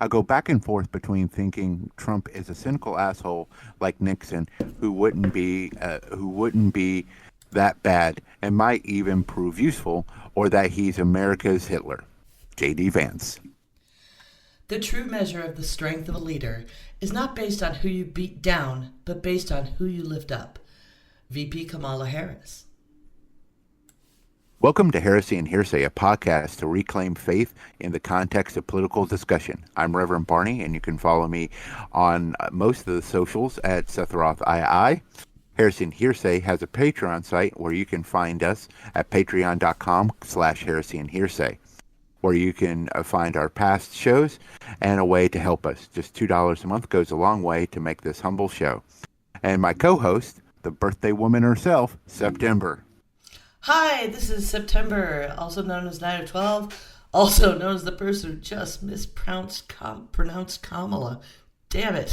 I go back and forth between thinking Trump is a cynical asshole like Nixon, who wouldn't be that bad and might even prove useful, or that he's America's Hitler. J.D. Vance. The true measure of the strength of a leader is not based on who you beat down, but based on who you lift up. VP Kamala Harris. Welcome to Heresy and Hearsay, a podcast to reclaim faith in the context of political discussion. I'm Reverend Barney, and you can follow me on most of the socials at Seth Roth II. Heresy and Hearsay has a Patreon site where you can find us at patreon.com/Heresy and Hearsay, where you can find our past shows and a way to help us. Just $2 a month goes a long way to make this humble show. And my co-host, the birthday woman herself, September. Hi, this is September, also known as 9 of 12, also known as the person who just pronounced Kamala. Damn it.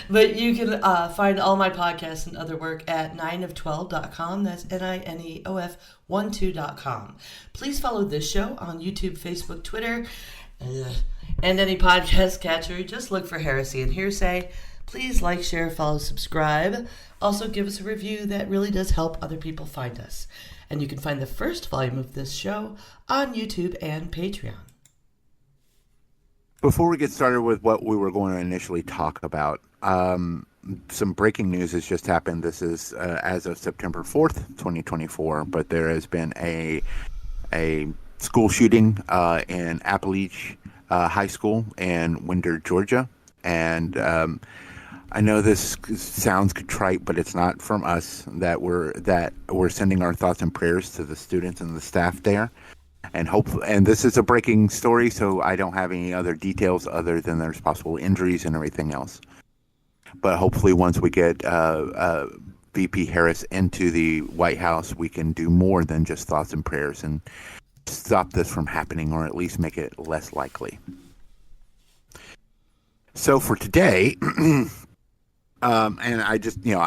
But you can find all my podcasts and other work at 9of12.com. That's NINEOF12.com. Please follow this show on YouTube, Facebook, Twitter, and any podcast catcher. Just look for Heresy and Hearsay. Please like, share, follow, subscribe. Also give us a review. That really does help other people find us. And you can find the first volume of this show on YouTube and Patreon. Before we get started with what we were going to initially talk about, some breaking news has just happened. This is as of September 4th, 2024, but there has been a school shooting in Apalachee High School in Winder, Georgia. And I know this sounds contrite, but it's not from us. That we're sending our thoughts and prayers to the students and the staff there. And this is a breaking story, so I don't have any other details other than there's possible injuries and everything else. But hopefully once we get VP Harris into the White House, we can do more than just thoughts and prayers and stop this from happening, or at least make it less likely. So for today, and I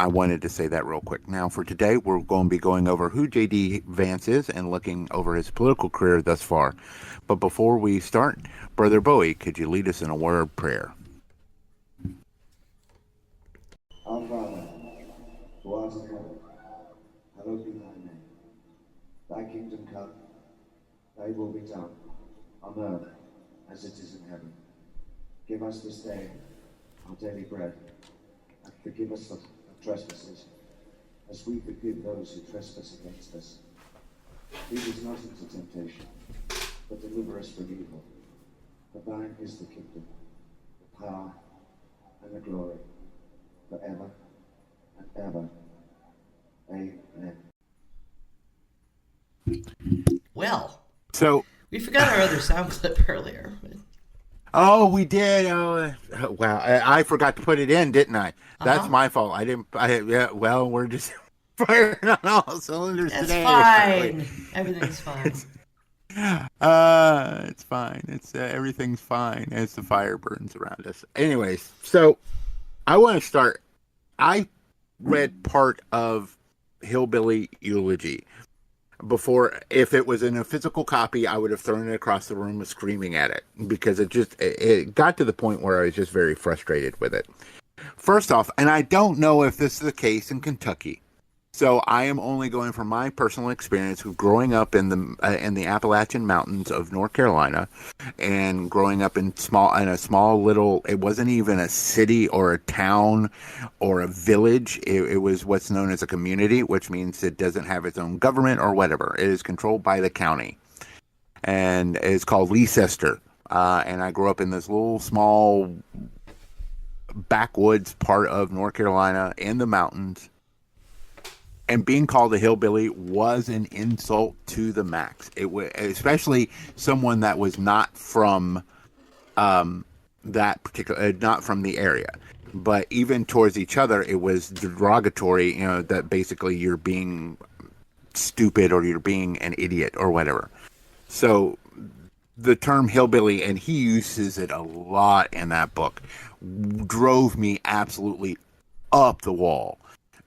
wanted to say that real quick. Now, for today, we're going to be going over who J.D. Vance is and looking over his political career thus far. But before we start, Brother Bowie, could you lead us in a word of prayer? Our Father, who art in heaven, hallowed be thy name. Thy kingdom come, thy will be done, on earth as it is in heaven. Give us this day our daily bread, and forgive us our trespasses, as we forgive those who trespass against us. Lead us not into temptation, but deliver us from evil. For thine is the kingdom, the power, and the glory, forever and ever. Amen. Well, So, we forgot our other sound clip earlier. oh, we did. Oh, wow. I forgot to put it in, didn't I? That's Uh-huh. my fault. Well, we're just firing on all cylinders That's today. fine. Everything's fine. It's fine. It's everything's fine as the fire burns around us. Anyways, so I want to start. I read part of Hillbilly Elegy before. If it was in a physical copy, I would have thrown it across the room screaming at it, because it got to the point where I was just very frustrated with it. First off, and I don't know if this is the case in Kentucky, so I am only going from my personal experience of growing up in the Appalachian Mountains of North Carolina, and growing up in a small little. It wasn't even a city or a town or a village. It was what's known as a community, which means it doesn't have its own government or whatever. It is controlled by the county, and it's called Leicester. And I grew up in this little small backwoods part of North Carolina in the mountains. And being called a hillbilly was an insult to the max. It was, especially someone that was not from that particular, not from the area. But even towards each other, it was derogatory. That basically you're being stupid or you're being an idiot or whatever. So the term hillbilly, and he uses it a lot in that book, drove me absolutely up the wall.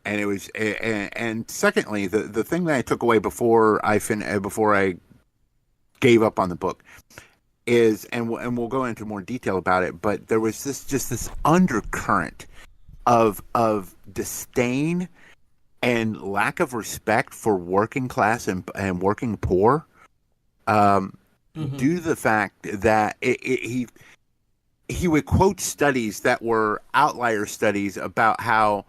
And it was, and secondly, the thing that I took away before I gave up on the book, is, and we'll go into more detail about it, but there was this undercurrent of disdain and lack of respect for working class and working poor, due to the fact that he would quote studies that were outlier studies about how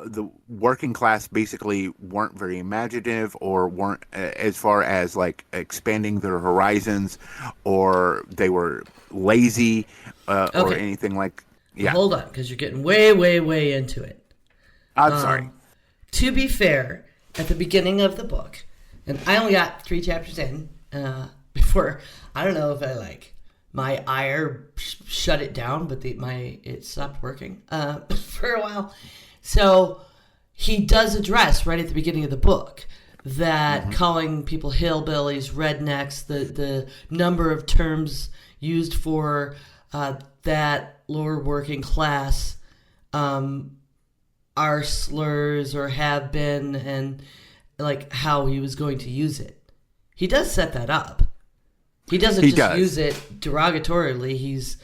the working class basically weren't very imaginative, or weren't as far as like expanding their horizons, or they were lazy, or anything like. Yeah. Hold on, because you're getting way into it. I'm sorry. To be fair, at the beginning of the book, and I only got 3 chapters in before, I don't know if my ire shut it down, but it stopped working for a while. So he does address right at the beginning of the book that calling people hillbillies, rednecks, the number of terms used for that lower working class are slurs or have been, and like how he was going to use it. He does set that up. He doesn't use it derogatorily. He's,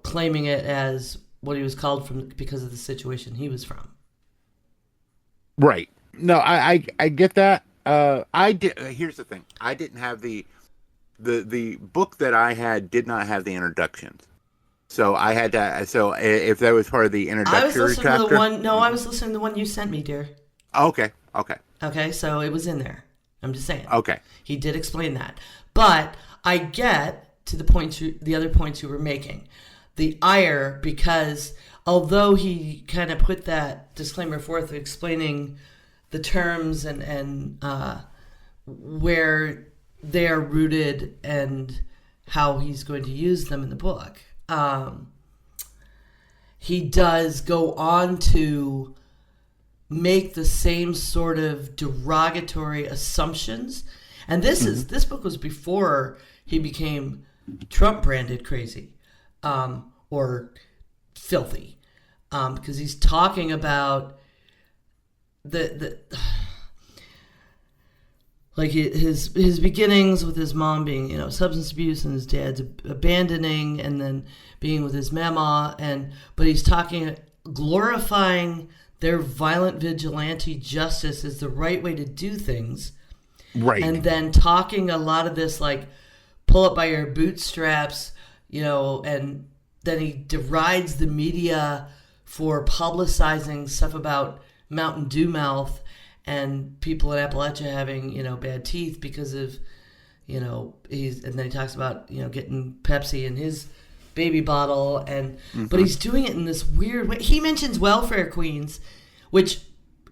claiming it as what he was called from because of the situation he was from. Right. No, I get that. I did. Here's the thing. I didn't have the book that I had did not have the introductions. So I had to. So if that was part of the introductory I was listening chapter, to the one. No, I was listening to the one you sent me, dear. Okay. Okay. So it was in there. I'm just saying. Okay. He did explain that, but I get to the other points you were making. The ire, because although he kind of put that disclaimer forth explaining the terms and where they are rooted and how he's going to use them in the book, he does go on to make the same sort of derogatory assumptions. And this book was before he became Trump branded crazy. Or filthy, because he's talking about his beginnings with his mom being substance abuse, and his dad's abandoning, and then being with his mama, but he's glorifying their violent vigilante justice is the right way to do things, right? And then talking a lot of this pull up by your bootstraps. And then he derides the media for publicizing stuff about Mountain Dew mouth and people in Appalachia having, bad teeth because of, and then he talks about, getting Pepsi in his baby bottle, but he's doing it in this weird way. He mentions welfare queens, which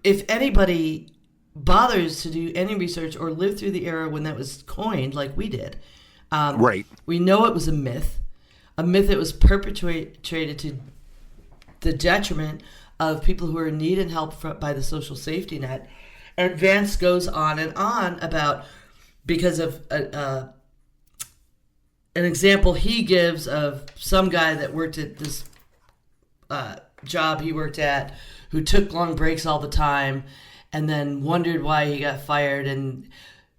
if anybody bothers to do any research or live through the era when that was coined, like we did, right, we know it was a myth that was perpetrated to the detriment of people who are in need and help by the social safety net. And Vance goes on and on about, because of an example he gives of some guy that worked at this job he worked at who took long breaks all the time and then wondered why he got fired, and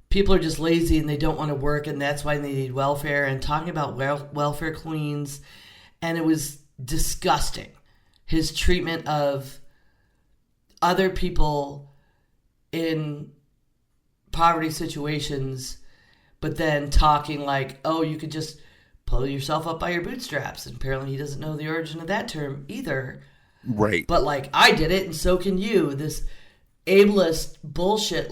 people are just lazy and they don't want to work, and that's why they need welfare, and talking about welfare queens. And it was disgusting, his treatment of other people in poverty situations, but then talking you could just pull yourself up by your bootstraps. And apparently he doesn't know the origin of that term either. Right. But I did it and so can you. This ableist bullshit.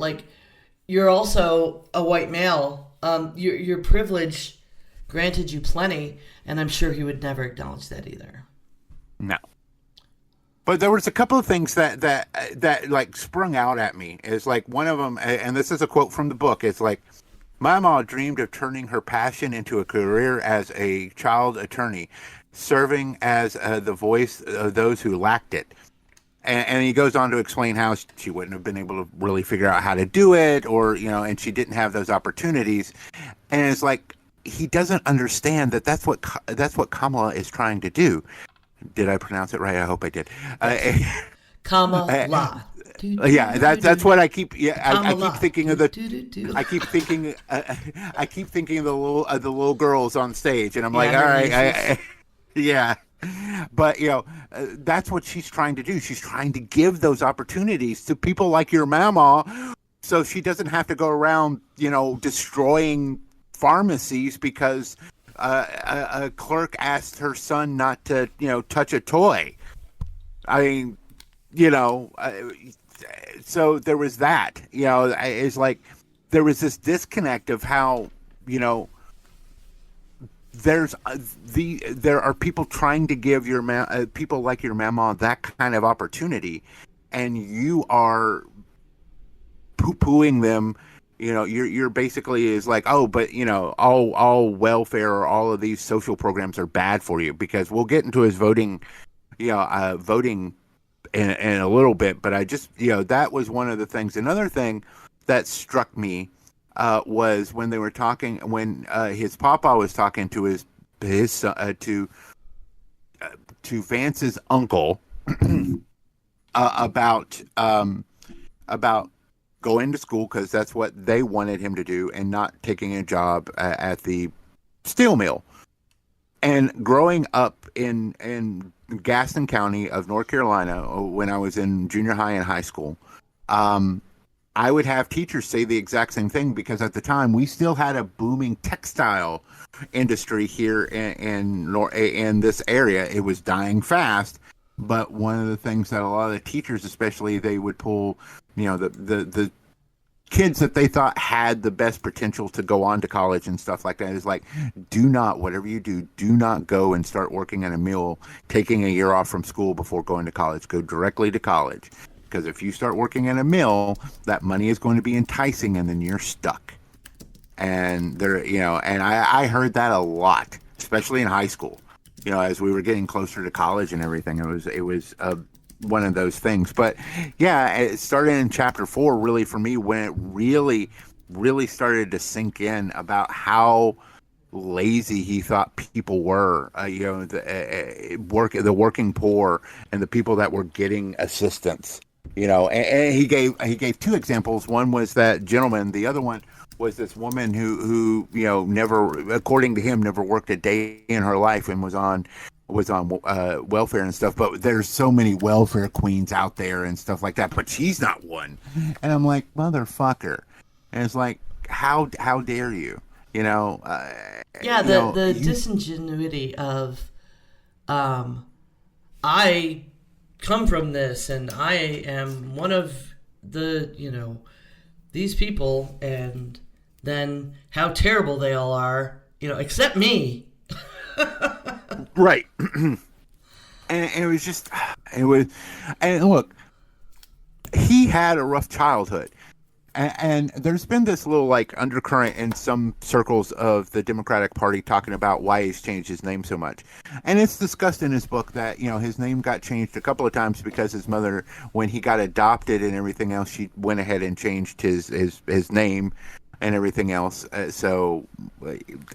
You're also a white male. Your privilege granted you plenty, and I'm sure he would never acknowledge that either. No. But there was a couple of things that sprung out at me. It's one of them, and this is a quote from the book. It's my mom dreamed of turning her passion into a career as a child attorney, serving as the voice of those who lacked it. And he goes on to explain how she wouldn't have been able to really figure out how to do it, or, and she didn't have those opportunities. And it's he doesn't understand that's what Kamala is trying to do. Did I pronounce it right? I hope I did. Kamala. Yeah, that's what I keep. Yeah, I keep thinking of the. Do. I keep thinking. I keep thinking of the little girls on stage, and I'm like, Yeah, all her right, yeah. But that's what she's trying to do. She's trying to give those opportunities to people like your mama, so she doesn't have to go around, destroying pharmacies because a clerk asked her son not to, touch a toy. I mean, so there was that. It's like there was this disconnect of how, there are people trying to give people like your mama that kind of opportunity, and you are poo-pooing them. You're basically is like, oh, but all welfare or all of these social programs are bad for you, because we'll get into his voting in a little bit. But I just, that was one of the things. Another thing that struck me was when they were talking, when his papa was talking to his to Vance's uncle about going to school, because that's what they wanted him to do, and not taking a job at the steel mill. And growing up in Gaston County of North Carolina, when I was in junior high and high school, I would have teachers say the exact same thing, because at the time we still had a booming textile industry here in this area. It was dying fast, but one of the things that a lot of the teachers, especially, they would pull, the kids that they thought had the best potential to go on to college and stuff like that, is like, whatever you do not go and start working in a mill, taking a year off from school before going to college. Go directly to college, because if you start working in a mill, that money is going to be enticing, and then you're stuck. And and I heard that a lot, especially in high school, as we were getting closer to college and everything. It was one of those things. But yeah, it started in chapter 4, really, for me, when it really, really started to sink in about how lazy he thought people were, the working poor and the people that were getting assistance. And he gave two examples. One was that gentleman. The other one was this woman who never, according to him, never worked a day in her life, and was on welfare and stuff. But there's so many welfare queens out there and stuff like that, but she's not one. And I'm like, motherfucker. And it's like, how dare you? The disingenuity of, I come from this, and I am one of the, these people, and then how terrible they all are, except me. Right. And and look, he had a rough childhood. And there's been this little undercurrent in some circles of the Democratic Party talking about why he's changed his name so much. And it's discussed in his book that, his name got changed a couple of times because his mother, when he got adopted and everything else, she went ahead and changed his name and everything else. So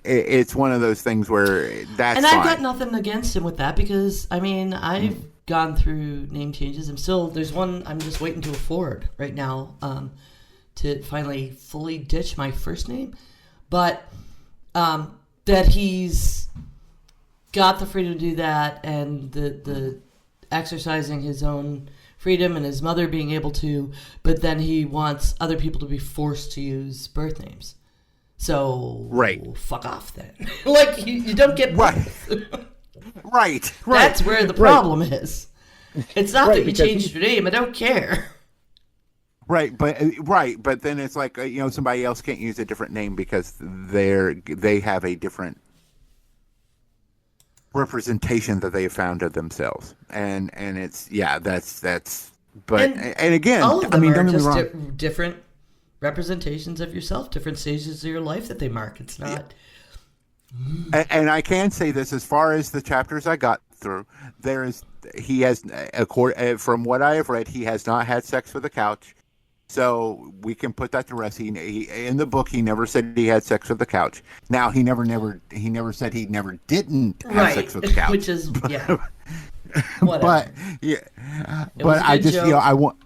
it's one of those things where that's And fine. I've got nothing against him with that, because, I've gone through name changes. There's one I'm just waiting to afford right now, to finally fully ditch my first name. But that he's got the freedom to do that, and the exercising his own freedom, and his mother being able to, but then he wants other people to be forced to use birth names. So, right. Fuck off then. You don't get both. Right. That's where the problem is. It's not that you changed your name. I don't care. Right, but then it's like somebody else can't use a different name because they have a different representation that they have found of themselves, and it's that's. But and again, all of them don't are get me just wrong. Different representations of yourself, different stages of your life that they mark. It's not. And I can say this, as far as the chapters I got through, he has, from what I have read, he has not had sex with a couch. So we can put that to rest. He in the book, he never said he had sex with the couch. Now he never said he never didn't have sex with the couch. Which is Whatever. But yeah, It was but a I good just joke. I want,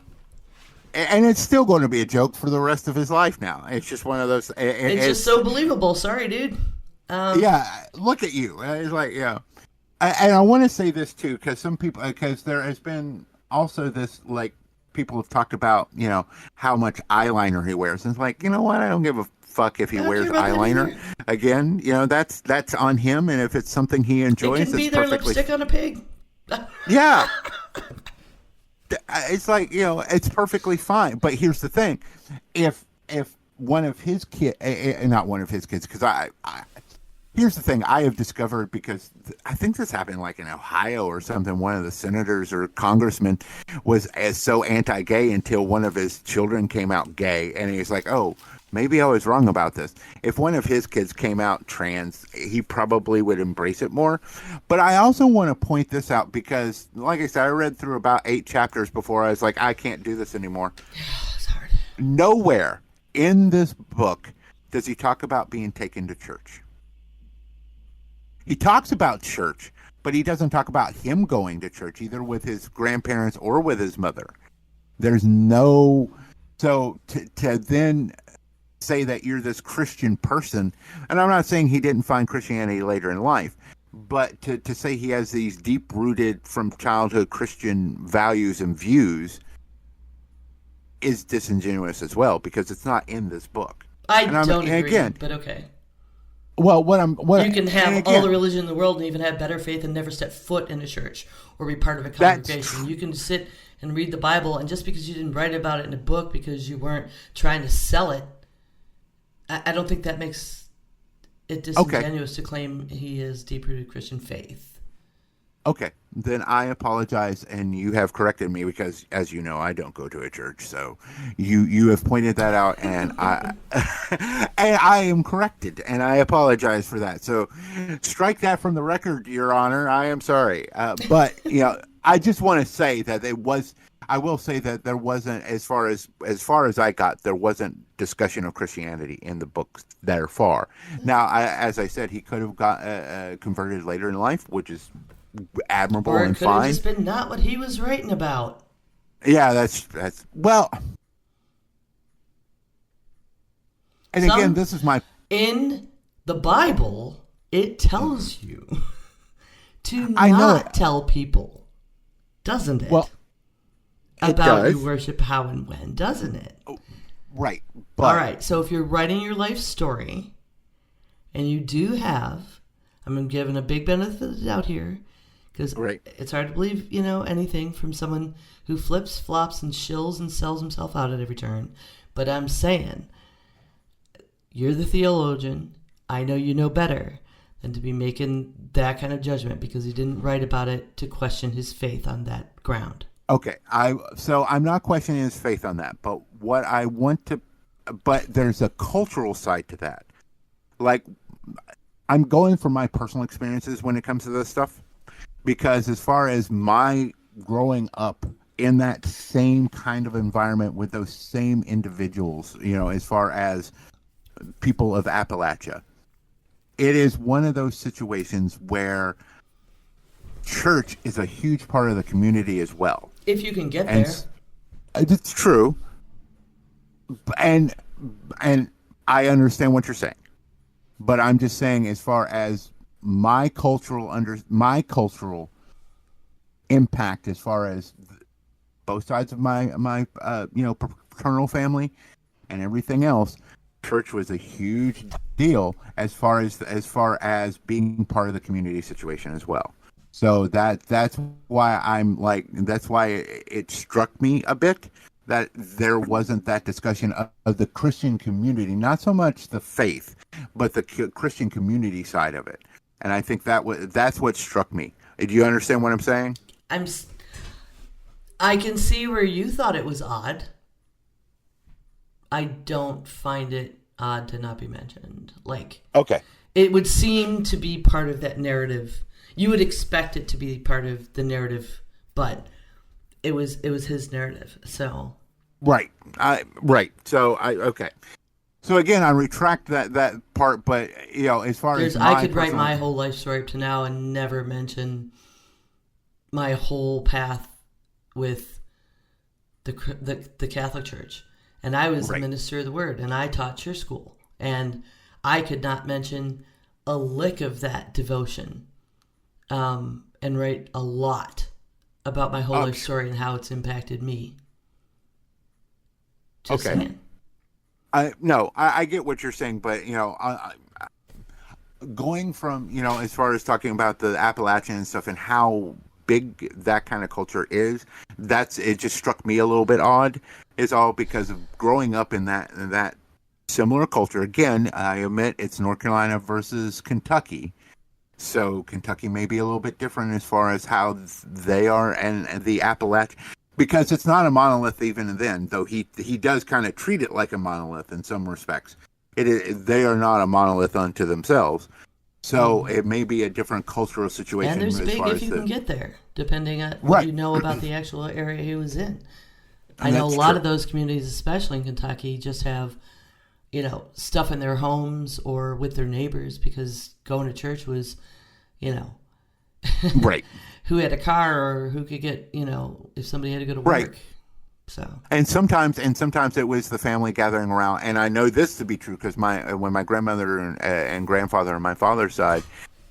and it's still going to be a joke for the rest of his life now. It's just one of those. It's just so believable. Sorry, dude. Yeah, look at you. It's like, yeah. And I want to say this too, because some people, because there has been also this, like, people have talked about, how much eyeliner he wears. And it's like, you know what? I don't give a fuck if he I don't wears care about that eyeliner. either. Again, that's on him. And if it's something he It enjoys, can be it's their perfectly. lipstick on a pig. Yeah. It's like, it's perfectly fine. But here's the thing. If one of his kids, not one of his kids, because here's the thing I have discovered, because I think this happened like in Ohio or something. One of the senators or congressmen was so anti-gay until one of his children came out gay. And he's like, oh, maybe I was wrong about this. If one of his kids came out trans, he probably would embrace it more. But I also want to point this out because, like I said, I read through about 8 chapters before I was like, I can't do this anymore. It's hard. Nowhere in this book does he talk about being taken to church. He talks about church, but he doesn't talk about him going to church, either with his grandparents or with his mother. There's no... So to then say that you're this Christian person, and I'm not saying he didn't find Christianity later in life, but to say he has these deep-rooted from childhood Christian values and views is disingenuous as well, because it's not in this book. I don't agree, again, but okay. Well, You can have all the religion in the world and even have better faith and never step foot in a church or be part of a congregation. You can sit and read the Bible, and just because you didn't write about it in a book because you weren't trying to sell it, I don't think that makes it disingenuous to claim he has deep-rooted Christian faith. Okay, then I apologize, and you have corrected me because, as you know, I don't go to a church. So you have pointed that out, and I am corrected, and I apologize for that. So strike that from the record, Your Honor. I am sorry, but I just want to say that it was. I will say that there wasn't, as far as I got, there wasn't discussion of Christianity in the books that are far. Now, as I said, he could have got converted later in life, which is admirable or it and could have fine. just been not what he was writing about. Yeah, that's well. And again, this is my in the Bible. It tells you to I know not it. tell people, doesn't it? Well, about does. you worship how and when, doesn't it? right. But, All right. So if you're writing your life story, and you do have, I'm giving a big benefit of the doubt here. Because Right. it's hard to believe, anything from someone who flips, flops, and shills and sells himself out at every turn. But I'm saying, you're the theologian. I know you know better than to be making that kind of judgment because he didn't write about it to question his faith on that ground. Okay, so I'm not questioning his faith on that, but but there's a cultural side to that. Like, I'm going from my personal experiences when it comes to this stuff. Because as far as my growing up in that same kind of environment with those same individuals, as far as people of Appalachia, it is one of those situations where church is a huge part of the community as well. If you can get And there. it's true. And I understand what you're saying. But I'm just saying, as far as my cultural impact, as far as both sides of my paternal family and everything else, church was a huge deal as far as being part of the community situation as well. So that's why that's why it struck me a bit that there wasn't that discussion of the Christian community, not so much the faith, but the Christian community side of it. And I think that's what struck me. Do you understand what I'm saying? I can see where you thought it was odd. I don't find it odd to not be mentioned. Okay. It would seem to be part of that narrative. You would expect it to be part of the narrative, but it was his narrative. So right. So okay. So again, I retract that part, but as far as I could write my whole life story up to now and never mention my whole path with the Catholic Church. And I was the minister of the word, and I taught church school. And I could not mention a lick of that devotion and write a lot about my whole life story and how it's impacted me. Just saying. I get what you're saying, but, going from, as far as talking about the Appalachian and stuff and how big that kind of culture is, it just struck me a little bit odd, is all because of growing up in that similar culture. Again, I admit it's North Carolina versus Kentucky. So Kentucky may be a little bit different as far as how they are, and the Appalachian, because it's not a monolith even then, though he does kind of treat it like a monolith in some respects. They are not a monolith unto themselves. So it may be a different cultural situation. And there's big if you can get there, depending on what you know about the actual area he was in. I know a lot of those communities, especially in Kentucky, just have, stuff in their homes or with their neighbors, because going to church was, right. who had a car or who could get, if somebody had to go to work. Right. So. And sometimes it was the family gathering around. And I know this to be true because when my grandmother and grandfather on my father's side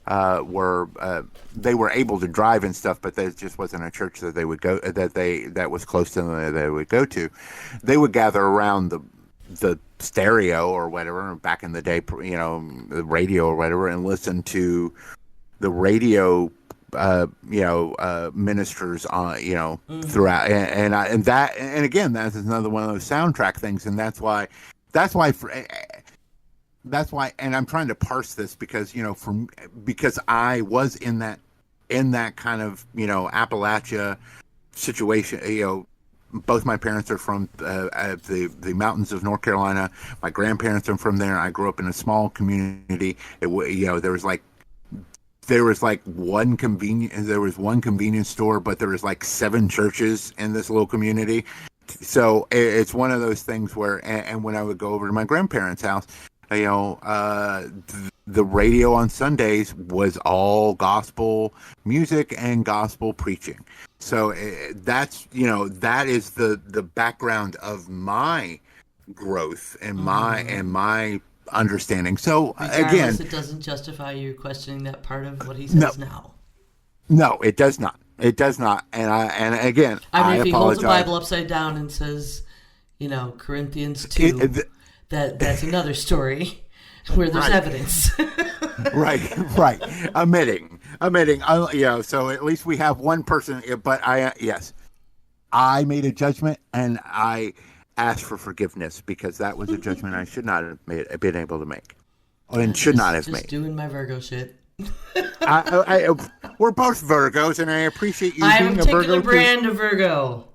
they were able to drive and stuff, but there just wasn't a church that they would go that was close to them that they would go to. They would gather around the stereo or whatever back in the day, the radio or whatever, and listen to the radio ministers on, throughout, and again, that's another one of those soundtrack things, and that's why, and I'm trying to parse this because, because I was in that kind of, Appalachia situation. Both my parents are from the mountains of North Carolina. My grandparents are from there. I grew up in a small community. There was one convenience store, but there was 7 churches in this little community. So it's one of those things where, and when I would go over to my grandparents' house, the radio on Sundays was all gospel music and gospel preaching. So that is the background of my growth and my understanding. So regardless, it doesn't justify you questioning that part of what he says now. No, it does not. It does not. And again, if he holds the Bible upside down and says, Corinthians 2, that's another story where there's evidence. right. Admitting. So at least we have one person. But I made a judgment and I asked for forgiveness because that was a judgment I should not have been able to make, and should not have made. Just doing my Virgo shit. We're both Virgos, and I appreciate you being a Virgo. I'm a particular brand of Virgo.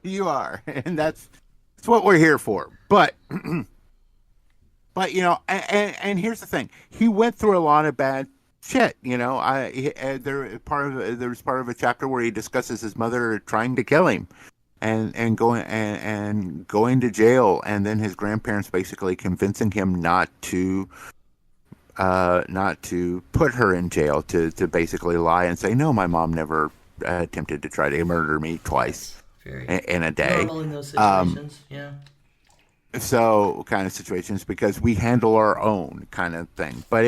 You are, and that's what we're here for. But and here's the thing: he went through a lot of bad shit. There's part of a chapter where he discusses his mother trying to kill him. And going to jail, and then his grandparents basically convincing him not to put her in jail, to basically lie and say, no, my mom never attempted to try to murder me twice in a day. Normal in those situations, yeah. So kind of situations, because we handle our own kind of thing, but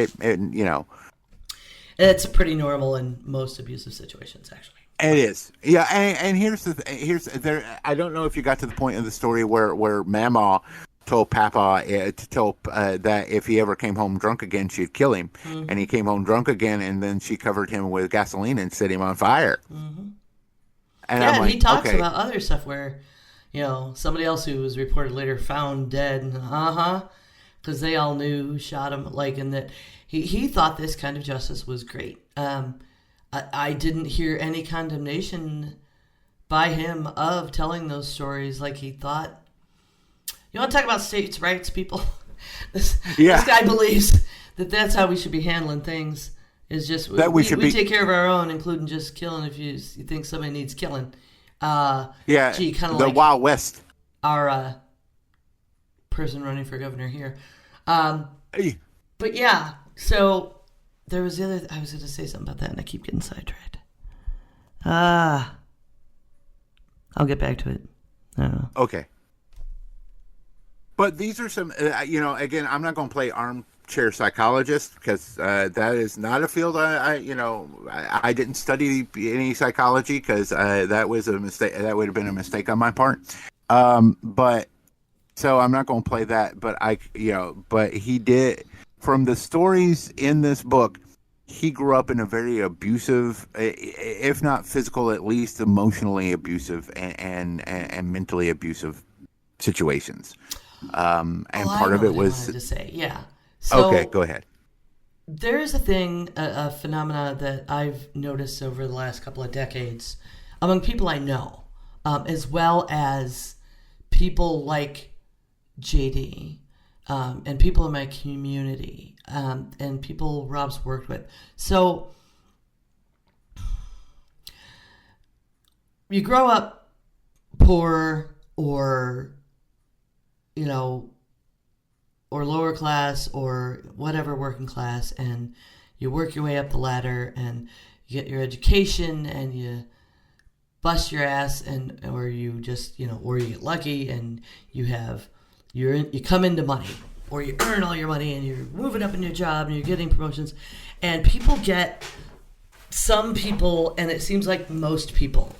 it's pretty normal in most abusive situations, actually. It is, yeah, and here's I don't know if you got to the point of the story where Mama told Papa that if he ever came home drunk again, she'd kill him, and he came home drunk again, and then she covered him with gasoline and set him on fire. Mm-hmm. And he talks about other stuff where, somebody else who was reported later found dead, because they all knew who shot him, and that he thought this kind of justice was great. I didn't hear any condemnation by him of telling those stories. He thought, you want to talk about states' rights, people? This guy believes that that's how we should be handling things. Is just we take care of our own, including just killing if you think somebody needs killing. Kind of the Wild West. Our person running for governor here. But yeah, so. There was I was going to say something about that, and I keep getting sidetracked. I'll get back to it. I don't know. Okay. But these are some, again, I'm not going to play armchair psychologist because that is not a field I didn't study any psychology because that was a mistake. That would have been a mistake on my part. But so I'm not going to play that. But but he did, from the stories in this book, he grew up in a very abusive, if not physical, at least emotionally abusive and mentally abusive situations. Part of it was. I wanted to say, yeah. So, okay, go ahead. There's a phenomena that I've noticed over the last couple of decades among people I know, as well as people like JD, and people in my community, and people Rob's worked with. So you grow up poor or or lower class or whatever, working class, and you work your way up the ladder and you get your education and you bust your ass, or you just or you get lucky and you come into money, or you earn all your money and you're moving up in your job and you're getting promotions, and some people, and it seems like most people,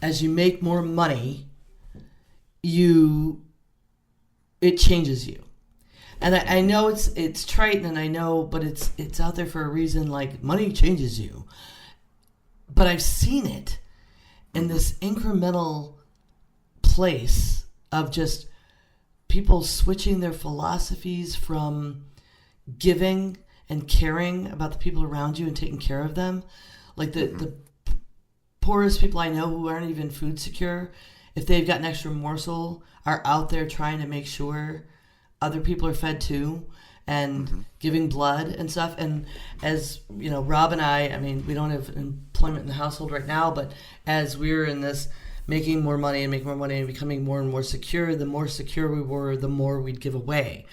as you make more money, it changes you. And I know it's trite, and I know, but it's out there for a reason. Like, money changes you. But I've seen it in this incremental place of just people switching their philosophies from giving and caring about the people around you and taking care of them. Like the poorest people I know who aren't even food secure, if they've got an extra morsel, are out there trying to make sure other people are fed too, and giving blood and stuff. And as Rob and I mean, we don't have employment in the household right now, but as we're in this making more money and becoming more and more secure, the more secure we were, the more we'd give away.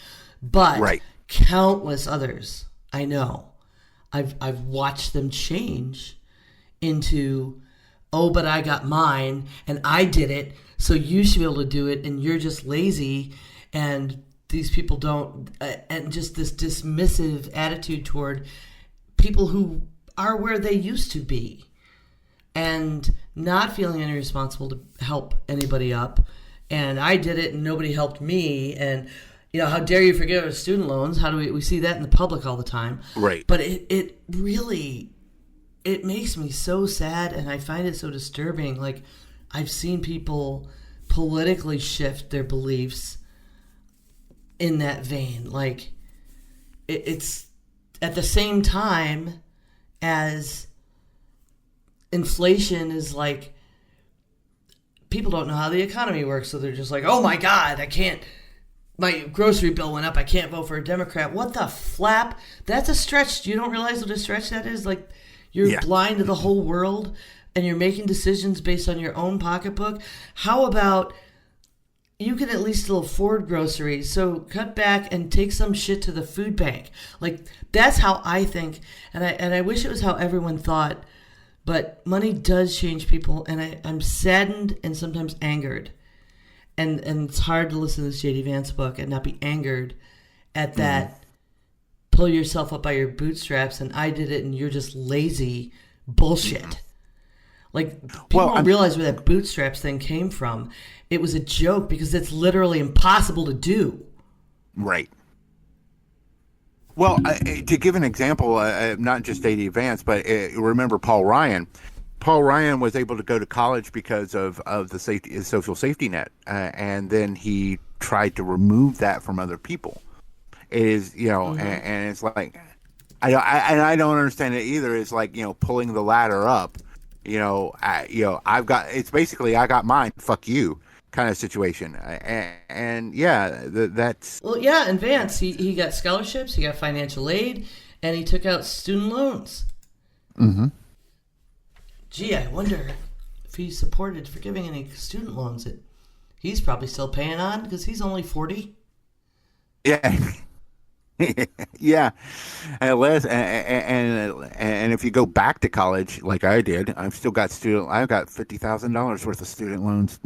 But countless others I know, I've watched them change into, oh, but I got mine and I did it, so you should be able to do it, and you're just lazy, and these people don't, and just this dismissive attitude toward people who are where they used to be, and not feeling any responsible to help anybody up. And I did it and nobody helped me, and how dare you forgive us student loans? How do we see that in the public all the time? Right. But it really, it makes me so sad, and I find it so disturbing. Like, I've seen people politically shift their beliefs in that vein. Like, it's at the same time as inflation is like, people don't know how the economy works, so they're just like, oh my God, my grocery bill went up, I can't vote for a Democrat. What the flap? That's a stretch. You don't realize what a stretch that is? Like, you're blind to the whole world, and you're making decisions based on your own pocketbook. How about you can at least still afford groceries, so cut back and take some shit to the food bank. Like, that's how I think, and I wish it was how everyone thought, but money does change people, and I'm saddened and sometimes angered. And it's hard to listen to this J.D. Vance book and not be angered at that pull yourself up by your bootstraps and I did it and you're just lazy bullshit. Like, people don't realize where that bootstraps thing came from. It was a joke because it's literally impossible to do. Right. Well, to give an example, not just J.D. Vance, but remember Paul Ryan. Paul Ryan was able to go to college because of the social safety net, and then he tried to remove that from other people. It is, and it's like, I don't understand it either. It's like, pulling the ladder up. I've got, it's basically, I got mine, fuck you kind of situation. And that's. Well, yeah, and Vance, he got scholarships, he got financial aid, and he took out student loans. Mm-hmm. Gee, I wonder if he supported forgiving any student loans that he's probably still paying on because he's only 40. Yeah. Yeah, and if you go back to college like I did, I've got $50,000 worth of student loans.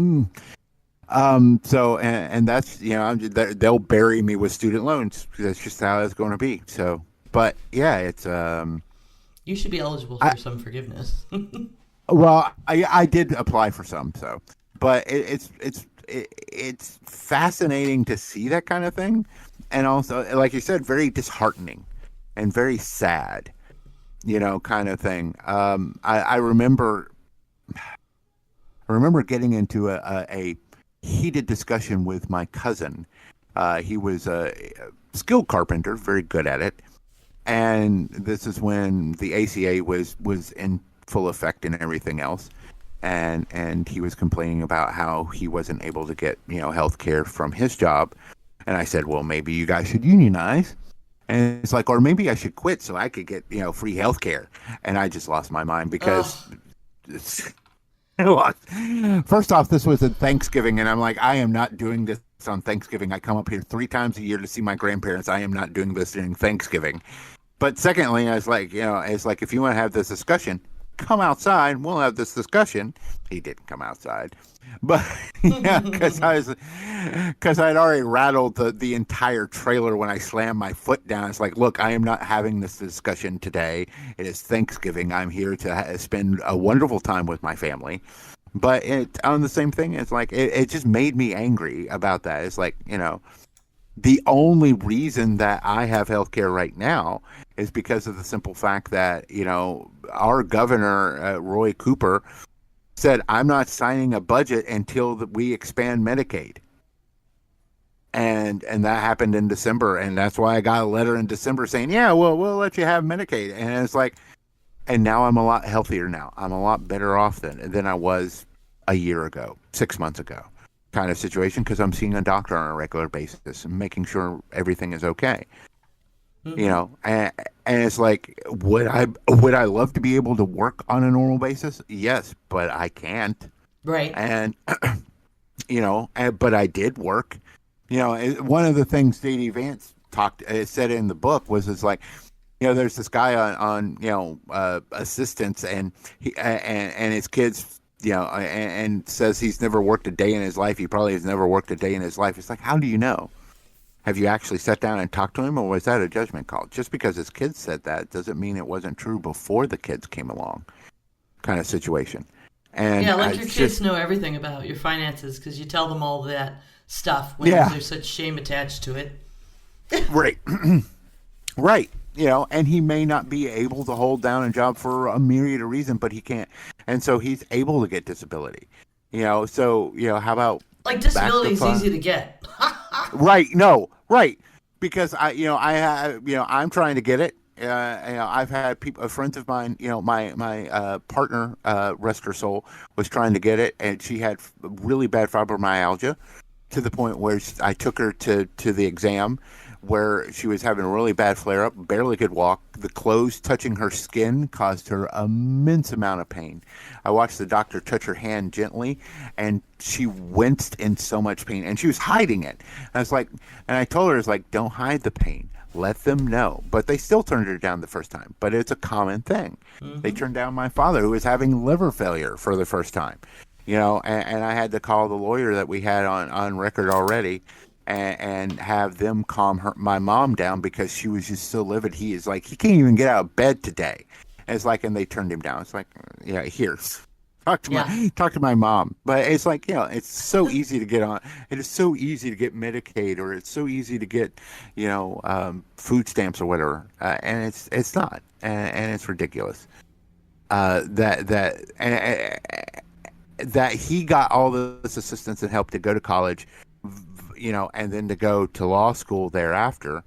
So and that's they'll bury me with student loans. That's just how it's going to be. So, but yeah, it's You should be eligible I for some forgiveness. well, I did apply for some, so but it's fascinating to see that kind of thing, and also, like you said, very disheartening and very sad, kind of thing. I remember getting into a heated discussion with my cousin. He was a skilled carpenter, very good at it, and this is when the ACA was in full effect and everything else. And he was complaining about how he wasn't able to get health care from his job. And I said, well, maybe you guys should unionize. And it's like, or maybe I should quit so I could get free health care. And I just lost my mind because first off, this was at Thanksgiving, and I'm like, I am not doing this on Thanksgiving. I come up here 3 times a year to see my grandparents. I am not doing this during Thanksgiving. But secondly, I was like, it's like, if you want to have this discussion, come outside. We'll have this discussion. He didn't come outside, but yeah, because I'd already rattled the entire trailer when I slammed my foot down. It's like, look, I am not having this discussion today. It is Thanksgiving. I'm here to spend a wonderful time with my family. But on the same thing, it's like it just made me angry about that. It's like, the only reason that I have health care right now is because of the simple fact that, our governor, Roy Cooper, said, I'm not signing a budget until we expand Medicaid. And that happened in December. And that's why I got a letter in December saying, yeah, well, we'll let you have Medicaid. And it's like, and now I'm a lot healthier now. I'm a lot better off than I was a year ago, 6 months ago. Kind of situation, because I'm seeing a doctor on a regular basis and making sure everything is okay. Mm-hmm. And it's like, would I love to be able to work on a normal basis? Yes, but I can't. Right. And but I did work. One of the things J.D. Vance said in the book was, it's like, there's this guy on assistance, and his kids, and says he's never worked a day in his life. He probably has never worked a day in his life. It's like, how do you know? Have you actually sat down and talked to him, or was that a judgment call? Just because his kids said that doesn't mean it wasn't true before the kids came along, kind of situation. And yeah, like your kids know everything about your finances because you tell them all that stuff when there's such shame attached to it. Right. Right. And he may not be able to hold down a job for a myriad of reasons, but he can't. And so he's able to get disability. So, how about... Like, disability is easy to get. Right. No. Right. Because I'm trying to get it. I've had friends of mine, my partner, rest her soul, was trying to get it, and she had really bad fibromyalgia to the point where I took her to the exam, where she was having a really bad flare-up, barely could walk. The clothes touching her skin caused her immense amount of pain. I watched the doctor touch her hand gently, and she winced in so much pain, and she was hiding it. And I told her, it's like, don't hide the pain. Let them know. But they still turned her down the first time. But it's a common thing. Mm-hmm. They turned down my father, who was having liver failure for the first time. And I had to call the lawyer that we had on record already, and have them calm my mom down, because she was just so livid. He is like, he can't even get out of bed today. And it's like, and they turned him down. It's like, yeah, here, talk to my mom. But it's like, it's so easy to get on. It is so easy to get Medicaid, or it's so easy to get, food stamps or whatever. And it's not, and it's ridiculous. That he got all this assistance and help to go to college, and then to go to law school thereafter,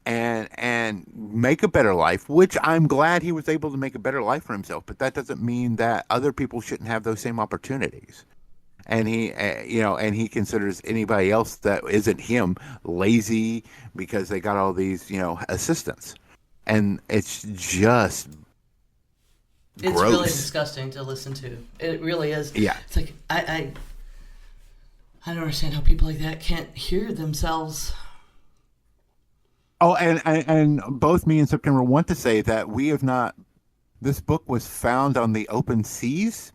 and make a better life, which I'm glad he was able to make a better life for himself. But that doesn't mean that other people shouldn't have those same opportunities. And he, and he considers anybody else that isn't him lazy because they got all these, assistants. And it's just It's gross. really disgusting to listen to. It really is. Yeah. It's like, I don't understand how people like that can't hear themselves. Oh, and both me and September want to say that we have not. This book was found on the open seas,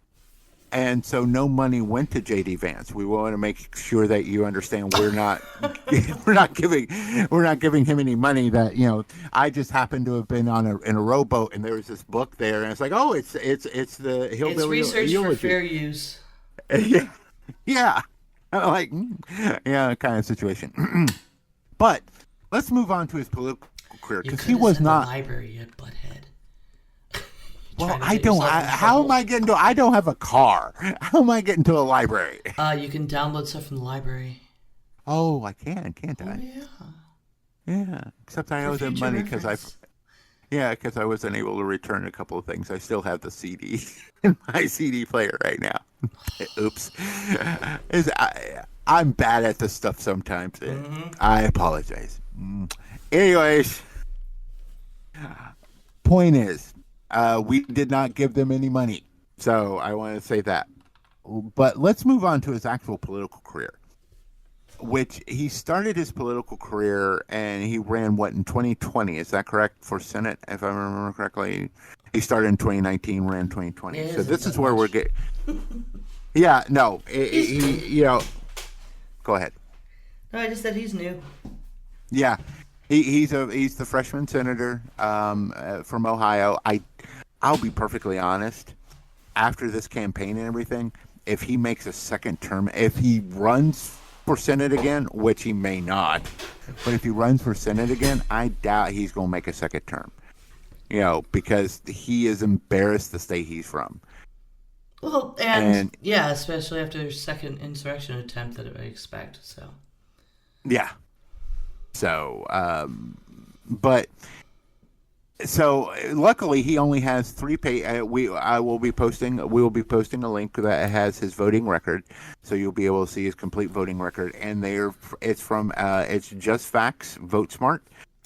and so no money went to JD Vance. We want to make sure that you understand we're not we're not giving him any money. That I just happened to have been in a rowboat, and there was this book there, and it's like, oh, it's the It's Hillbilly research for Elegy. fair use. Yeah, yeah, like yeah, kind of situation. But let's move on to his political career You because could he have was said not. the library, you butthead. Well, Trying to I get don't. yourself in How trouble. am I getting to? I don't have a car. How am I getting to a library? You can download stuff from the library. Oh, I can, can't Oh I? yeah. Yeah. Except I For owe them future money because reference. because I wasn't able to return a couple of things. I still have the CD in my CD player right now. Oops. I'm bad at this stuff sometimes. I apologize. Anyways, point is, we did not give them any money. So I want to say that. But let's move on to his actual political career, which he started his political career and he ran what in 2020? Is that correct for Senate? If I remember correctly, he started in 2019, ran 2020. Yeah, So this is done where we're much. getting. Yeah, no, He's he, go ahead. No, I just said he's new. Yeah, he's the freshman senator from Ohio. I'll be perfectly honest. After this campaign and everything, if he makes a second term, if he runs for Senate again, which he may not, but if he runs for Senate again, I doubt he's going to make a second term. Because he is embarrassed the state he's from. Well, And yeah, especially after their second insurrection attempt that I expect. So yeah. So, but so luckily he only has 3 page. We will be posting a link that has his voting record, so you'll be able to see his complete voting record. And it's from it's Just Facts Vote Smart.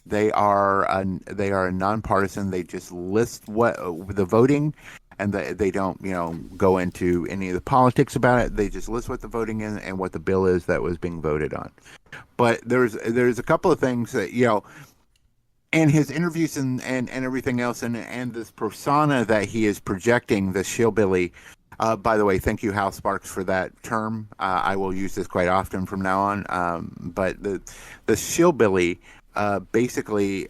They are a nonpartisan. They just list what the voting, and they don't go into any of the politics about it. They just list what the voting is and what the bill is that was being voted on. But there's a couple of things that and his interviews and everything else and this persona that he is projecting, the Hillbilly. By the way, thank you, Hal Sparks, for that term. I will use this quite often from now on. But the Hillbilly basically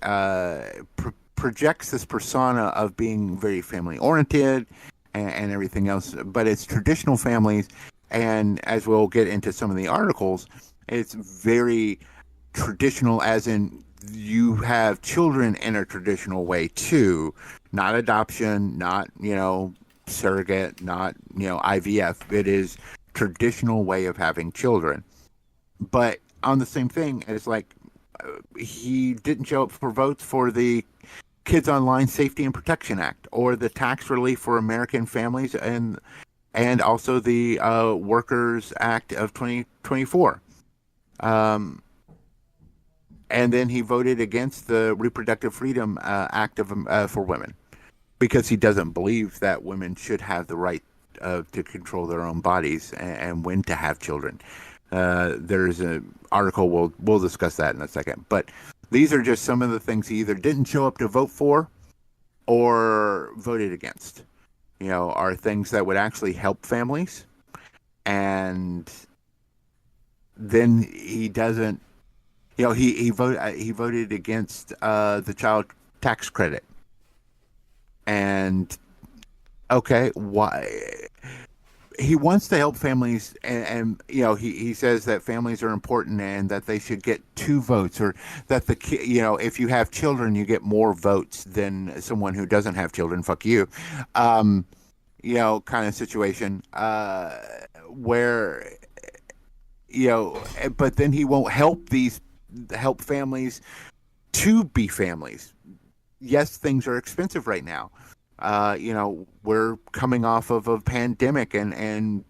projects this persona of being very family oriented and everything else. But it's traditional families, and as we'll get into some of the articles, it's very traditional, as in you have children in a traditional way too, not adoption, not surrogate, not IVF. It is traditional way of having children. But on the same thing, it's like he didn't show up for votes for the Kids Online Safety and Protection Act or the tax relief for American families and also the Workers Act of 2024. And then he voted against the Reproductive Freedom Act for women because he doesn't believe that women should have the right to control their own bodies and when to have children. There's an article, we'll discuss that in a second. But these are just some of the things he either didn't show up to vote for or voted against. Are things that would actually help families. And then he doesn't. He voted against the child tax credit. And okay, why? He wants to help families, and he says that families are important and that they should get 2 votes, or that if you have children, you get more votes than someone who doesn't have children. Fuck you, kind of situation where but then he won't help families to be families. Yes, things are expensive right now. We're coming off of a pandemic and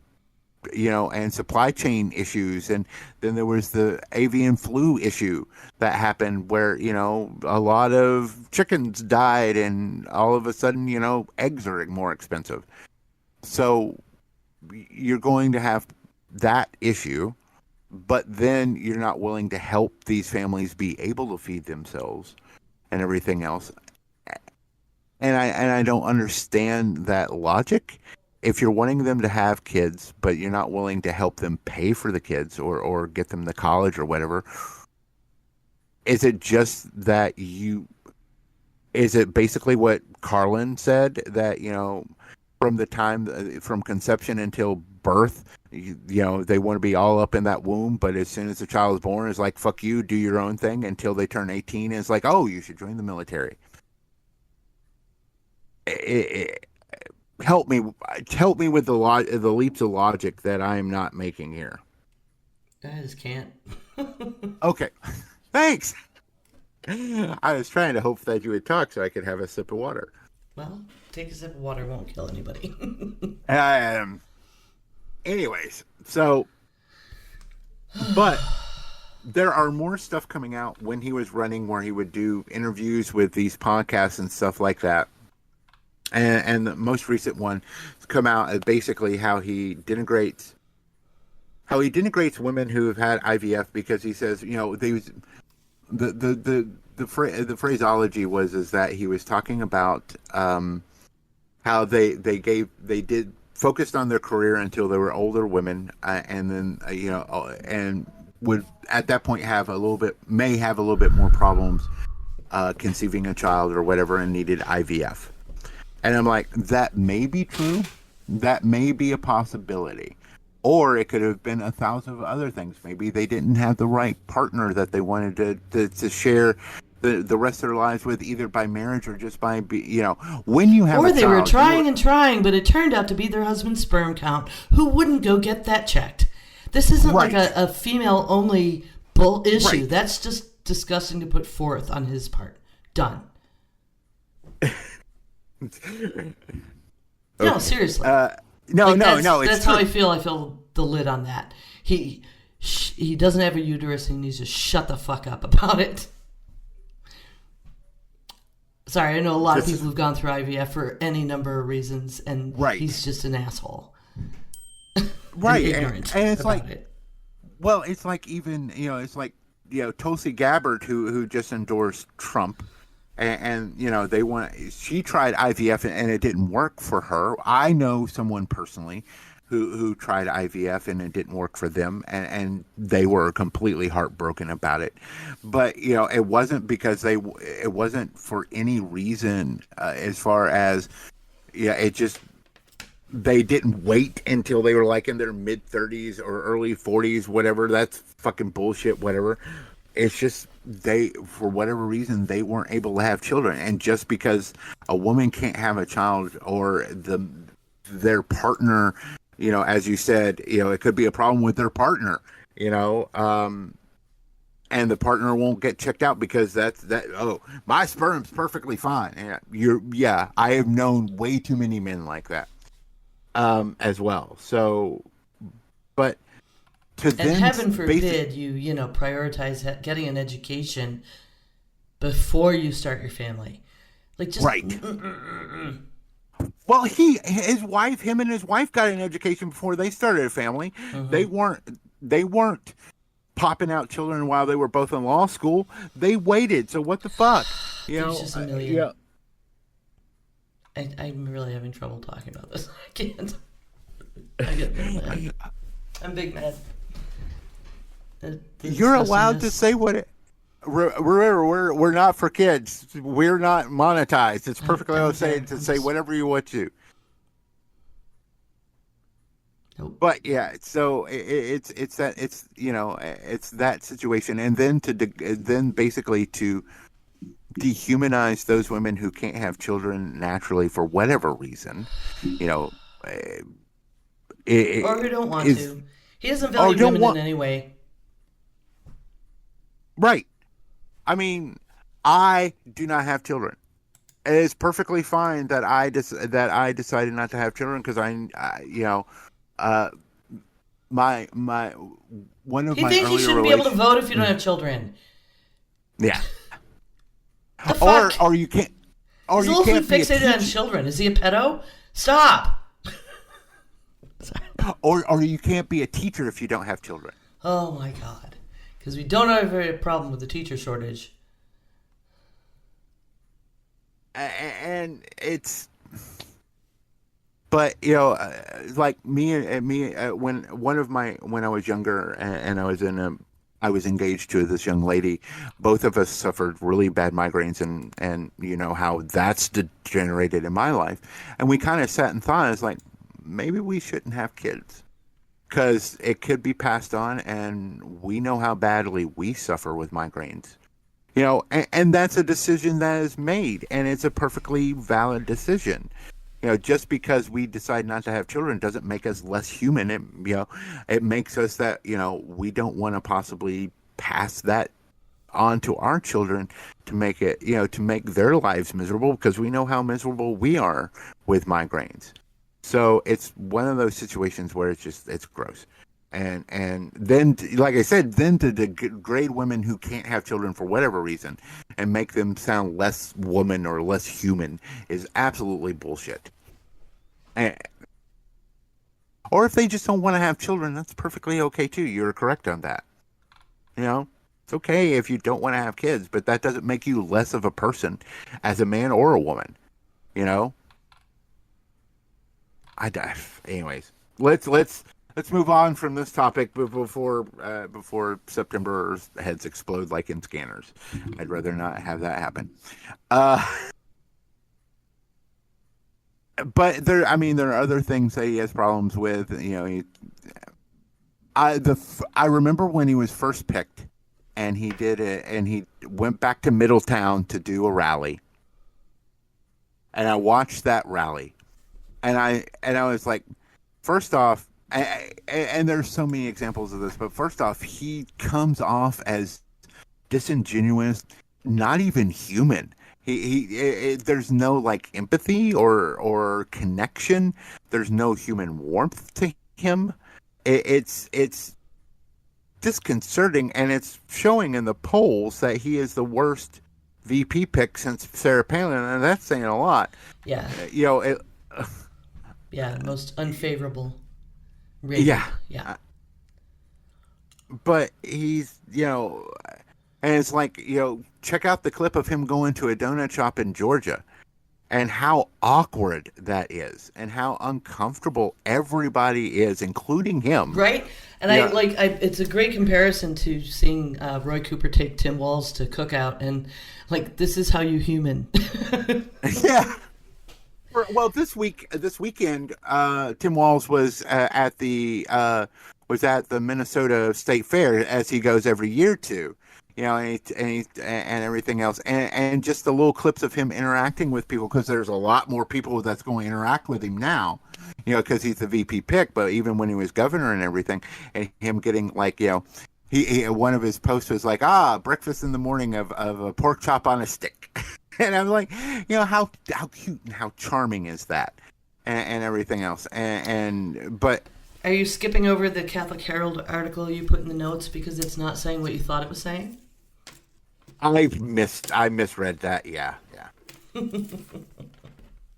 supply chain issues. And then there was the avian flu issue that happened where, a lot of chickens died and all of a sudden, eggs are more expensive. So you're going to have that issue. but then you're not willing to help these families be able to feed themselves and everything else. And I don't understand that logic. If you're wanting them to have kids, but you're not willing to help them pay for the kids or get them to college or whatever, is it just that is it basically what Carlin said, that, from conception until birth, they want to be all up in that womb, but as soon as the child is born, it's like, fuck you, do your own thing until they turn 18, and it's like, oh, you should join the military. Help me with the leaps of logic that I am not making here. I just can't. Okay, thanks. I was trying to hope that you would talk so I could have a sip of water. Well, take a sip of water won't kill anybody. Anyways, so, but there are more stuff coming out when he was running, where he would do interviews with these podcasts and stuff like that. And the most recent one has come out as basically how he denigrates women who have had IVF, because he says, the phraseology was that he was talking about how they focused on their career until they were older women, and then and would at that point may have a little bit more problems conceiving a child or whatever, and needed IVF. And I'm like, that may be true, that may be a possibility. Or it could have been 1,000 other things. Maybe they didn't have the right partner that they wanted to share the rest of their lives with, either by marriage or just by, when you have a child. Or they were trying and trying, but it turned out to be their husband's sperm count. Who wouldn't go get that checked? This isn't right. like a female-only bull issue. Right. That's just disgusting to put forth on his part. Done. No, seriously. No. That's how I feel. I feel the lid on that. He doesn't have a uterus, and he needs to shut the fuck up about it. Sorry, I know a lot of people have gone through IVF for any number of reasons, and he's just an asshole. Right, ignorant and it's about like, it. Well, it's like even it's like Tulsi Gabbard who just endorsed Trump. And she tried IVF and it didn't work for her. I know someone personally who tried IVF and it didn't work for them, and they were completely heartbroken about it. But it wasn't because it wasn't for any reason as far as it just, they didn't wait until they were like in their mid 30s or early 40s, whatever. That's fucking bullshit, whatever. It's just for whatever reason, they weren't able to have children. And just because a woman can't have a child, or their partner, as you said, it could be a problem with their partner, and the partner won't get checked out because my sperm's perfectly fine. I have known way too many men like that, as well. So, but. And heaven forbid you prioritize getting an education before you start your family. Like, just right. Well, him and his wife got an education before they started a family. Mm-hmm. They weren't popping out children while they were both in law school. They waited. So what the fuck? There's just a million. Yeah. I'm really having trouble talking about this. I can't. I get big mad. I'm big mad. You're allowed to say what we're not for kids. We're not monetized. It's perfectly okay to say whatever you want to. Nope. But yeah, so it's that situation, and then basically to dehumanize those women who can't have children naturally for whatever reason, or who don't want to. He doesn't value women in any way. Right. I mean, I do not have children. It's perfectly fine that I decided not to have children because my one of he my thinks you shouldn't be able to vote if you don't have children. Yeah. The fuck? Or you can't. Or He's you can't be fixated on children. Is he a pedo? Stop. Or you can't be a teacher if you don't have children. Oh my God. Because we don't have a problem with the teacher shortage. And it's, but you know, like me, when when I was younger and I was engaged to this young lady, both of us suffered really bad migraines, and you know how that's degenerated in my life, and we kind of sat and thought, it's like maybe we shouldn't have kids because it could be passed on, and we know how badly we suffer with migraines. You know, and that's a decision that is made, and it's a perfectly valid decision. You know, just because we decide not to have children doesn't make us less human. It, you know, it makes us that, you know, we don't want to possibly pass that on to our children to make it, you know, to make their lives miserable because we know how miserable we are with migraines. So it's one of those situations where it's gross. And then, like I said, then to degrade women who can't have children for whatever reason and make them sound less woman or less human is absolutely bullshit. And, or if they just don't want to have children, that's perfectly okay too. You're correct on that. You know, it's okay if you don't want to have kids, but that doesn't make you less of a person as a man or a woman. You know, anyways, let's move on from this topic before September's heads explode like in scanners. I'd rather not have that happen. But there are other things that he has problems with. You know, I remember when he was first picked, and he did it, and he went back to Middletown to do a rally, and I watched that rally, and I was like, first off. And there's so many examples of this, but first off, he comes off as disingenuous, not even human. There's no like empathy or connection. There's no human warmth to him. It's disconcerting, and it's showing in the polls that he is the worst VP pick since Sarah Palin, and that's saying a lot. Yeah. You know. Yeah, most unfavorable. Rated. Yeah. But he's, you know, and it's like, you know, check out the clip of him going to a donut shop in Georgia and how awkward that is and how uncomfortable everybody is, including him. Right? And yeah. It's a great comparison to seeing Roy Cooper take Tim Walz to Cookout and like, this is how you human. Yeah. Well, this weekend, Tim Walz was at the Minnesota State Fair, as he goes every year to, you know, and everything else, and just the little clips of him interacting with people, because there's a lot more people that's going to interact with him now, you know, because he's the VP pick. But even when he was governor and everything, and him getting like, you know, he one of his posts was like, breakfast in the morning of a pork chop on a stick. And I'm like, you know, how cute and how charming is that, and everything else. But are you skipping over the Catholic Herald article you put in the notes because it's not saying what you thought it was saying? I misread that. Yeah.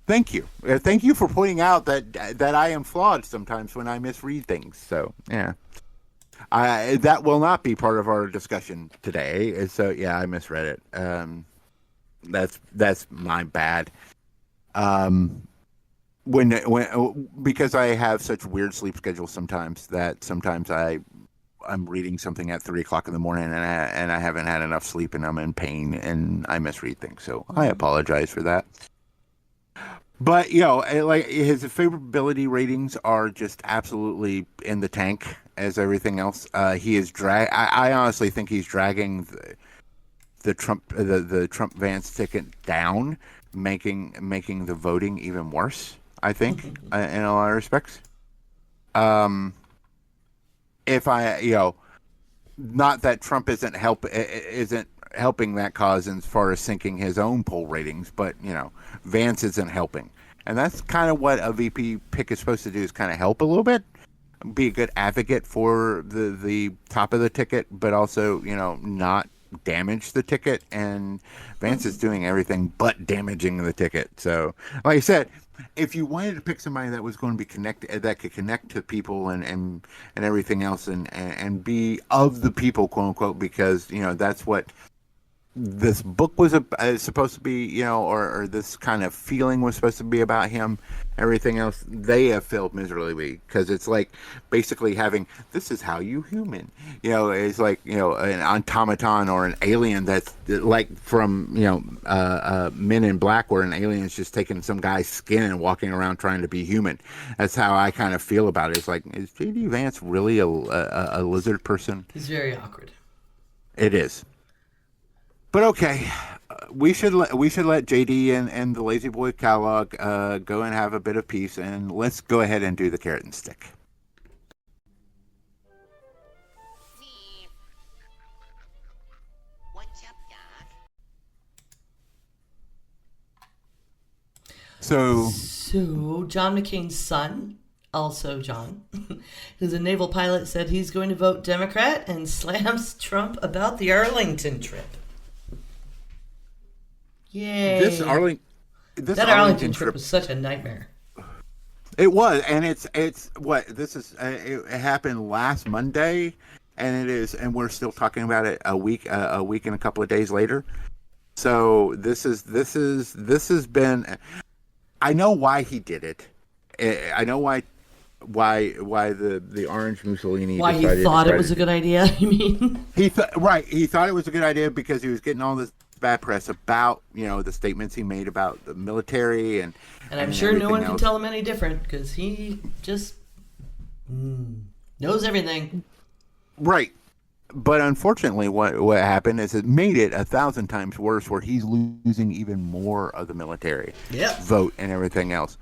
Thank you for pointing out that I am flawed sometimes when I misread things. So yeah, that will not be part of our discussion today. So yeah, I misread it. That's my bad. When because I have such weird sleep schedules sometimes that sometimes I'm reading something at 3:00 in the morning and I haven't had enough sleep and I'm in pain and I misread things. So I apologize for that. But you know, like his favorability ratings are just absolutely in the tank as everything else. He is I honestly think he's dragging the Trump Vance ticket down, making the voting even worse. I think in a lot of respects. If not that Trump isn't helping that cause as far as sinking his own poll ratings, but you know, Vance isn't helping, and that's kind of what a VP pick is supposed to do, is kind of help a little bit, be a good advocate for the top of the ticket, but also, you know, not damage the ticket. And Vance is doing everything but damaging the ticket. So like I said, if you wanted to pick somebody that was going to be connected, that could connect to people and everything else, and be of the people, quote unquote, because that's what this book was supposed to be, or this kind of feeling was supposed to be about him. Everything else, they have failed miserably, because it's like basically having, this is how you human, it's like, an automaton or an alien that's like from, Men in Black, where an alien is just taking some guy's skin and walking around trying to be human. That's how I kind of feel about it. It's like, is J.D. Vance really a lizard person? He's very awkward. It is. But okay, we should let JD and the Lazy Boy catalog go and have a bit of peace, and let's go ahead and do the carrot and stick. What's up, Doc? So John McCain's son, also John, who's a naval pilot, said he's going to vote Democrat and slams Trump about the Arlington trip. Yay. That Arlington trip was such a nightmare. It was, and it's what this is. It happened last Monday, and we're still talking about it a week and a couple of days later. So this has been. I know why he did it. I know why the orange Mussolini. Why he thought it was a good idea? You mean? He thought it was a good idea because he was getting all this bad press about the statements he made about the military and I'm sure no one can tell him any different, because he just knows everything. Right. But unfortunately what happened is it made it 1,000 times worse, where he's losing even more of the military vote and everything else.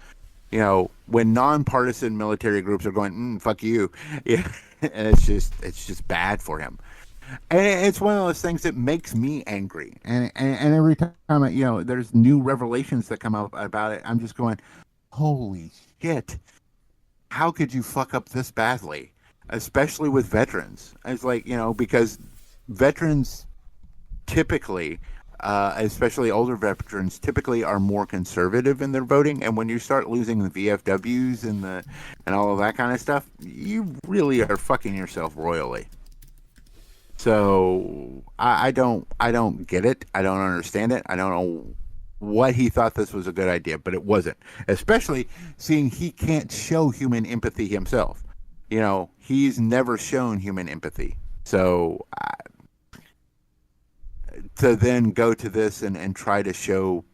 When nonpartisan military groups are going, fuck you, and it's just bad for him. And it's one of those things that makes me angry. And every time, there's new revelations that come up about it, I'm just going, holy shit. How could you fuck up this badly? Especially with veterans. It's like, because veterans typically, especially older veterans, typically are more conservative in their voting. And when you start losing the VFWs and all of that kind of stuff, you really are fucking yourself royally. So I don't get it. I don't understand it. I don't know what he thought this was a good idea, but it wasn't. Especially seeing he can't show human empathy himself. He's never shown human empathy. So to then go to this and try to show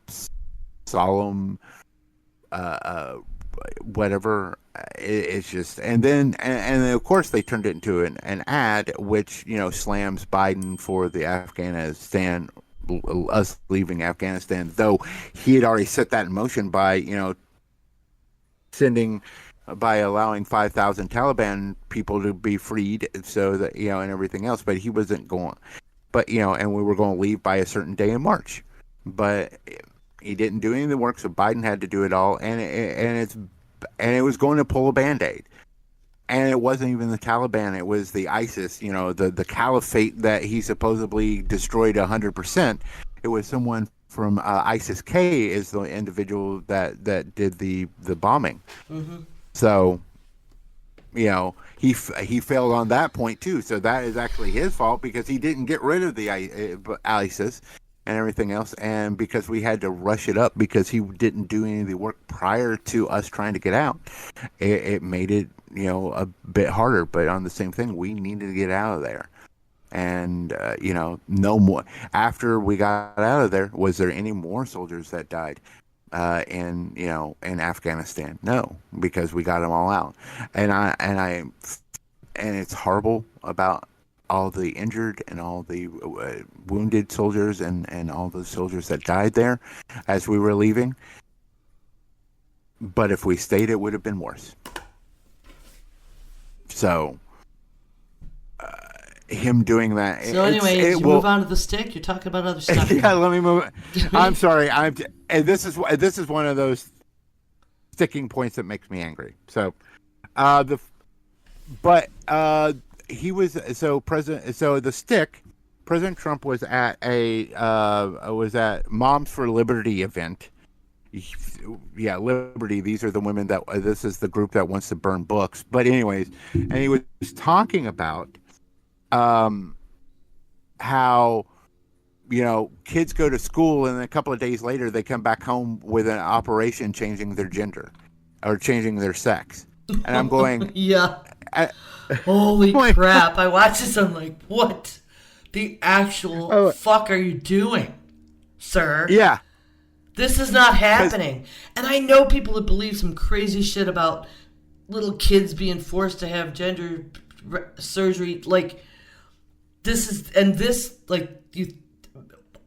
solemn whatever, it's just, and of course they turned it into an ad which slams Biden for the Afghanistan, us leaving Afghanistan, though he had already set that in motion by allowing 5,000 Taliban people to be freed, so that and everything else. But he wasn't going, and we were going to leave by a certain day in March, but he didn't do any of the work, so Biden had to do it all, and it was going to pull a Band-Aid. And it wasn't even the Taliban, it was the ISIS, the caliphate that he supposedly destroyed 100%. It was someone from ISIS-K is the individual that did the bombing. Mm-hmm. So, he failed on that point too. So that is actually his fault, because he didn't get rid of the ISIS and everything else, and because we had to rush it up because he didn't do any of the work prior to us trying to get out, it made it a bit harder. But on the same thing, we needed to get out of there, and no more. After we got out of there, was there any more soldiers that died in Afghanistan? No, because we got them all out, and it's horrible about all the injured and all the wounded soldiers and all the soldiers that died there as we were leaving. But if we stayed, it would have been worse. So him doing that. So anyway, as you move on to the stick, you're talking about other stuff. Yeah, let me move. I'm sorry. And this is one of those sticking points that makes me angry. So, he was the stick. President Trump was at Moms for Liberty event yeah, Liberty. These are the women that this is the group that wants to burn books. But anyways, and he was talking about um, how kids go to school and a couple of days later they come back home with an operation changing their gender or changing their sex, and I'm going, Yeah. I, Holy I'm like, crap. I watch this, I'm like, what the actual fuck are you doing, sir? yeah. This is not happening. And I know people that believe some crazy shit about little kids being forced to have gender surgery. Like, this is, and this, like, you,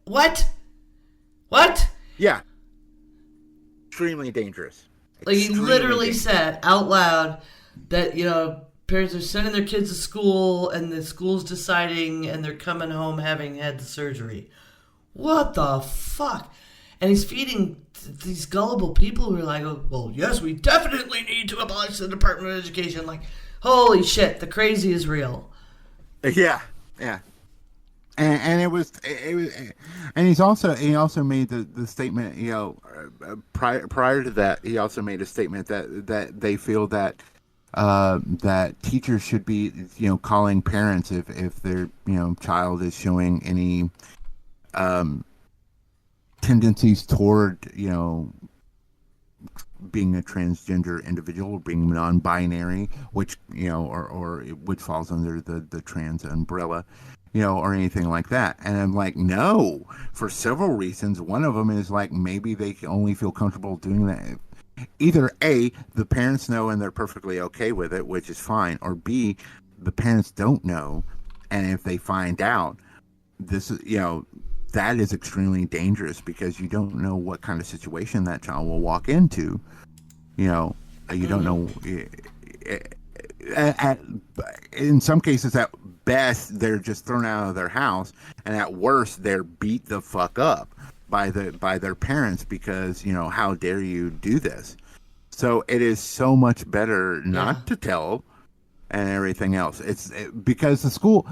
what? What? Yeah. Extremely dangerous. Like, he Extremely literally dangerous. said out loud that, parents are sending their kids to school and the school's deciding and they're coming home having had the surgery. What the fuck? And he's feeding these gullible people who are like, oh, well, yes, we definitely need to abolish the Department of Education. Like, holy shit, the crazy is real. Yeah. Yeah. And it was, and he also made the statement, prior to that, he also made a statement that they feel that that teachers should be, calling parents if their, child is showing any tendencies toward, being a transgender individual, being non-binary, which, or which falls under the trans umbrella, or anything like that. And I'm like, no, for several reasons. One of them is like, maybe they only feel comfortable doing that. Either A, the parents know and they're perfectly okay with it, which is fine, or B, the parents don't know, and if they find out, this is, that is extremely dangerous because you don't know what kind of situation that child will walk into. You don't know. In some cases, at best, they're just thrown out of their house, and at worst, they're beat the fuck up by their parents because, how dare you do this? So it is so much better not to tell and everything else. Because the school,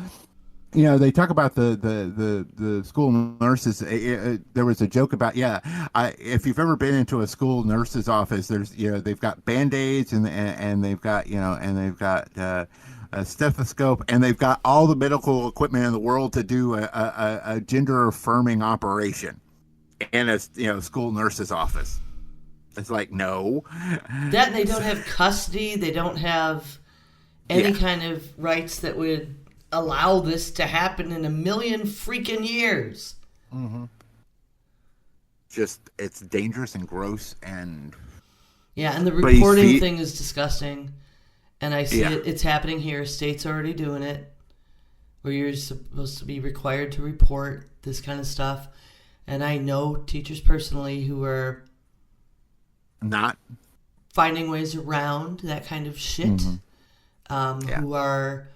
they talk about the school nurses. There was a joke about, if you've ever been into a school nurse's office, there's, they've got Band-Aids and they've got, and they've got a stethoscope, and they've got all the medical equipment in the world to do a gender affirming operation in a, school nurse's office. It's like, no. That they don't have custody. They don't have any kind of rights that would allow this to happen in a million freaking years. Mm-hmm. Just, it's dangerous and gross and... Yeah, and the reporting thing is disgusting. And I see it's happening here. States are already doing it, where you're supposed to be required to report this kind of stuff. And I know teachers personally who are not finding ways around that kind of shit, who are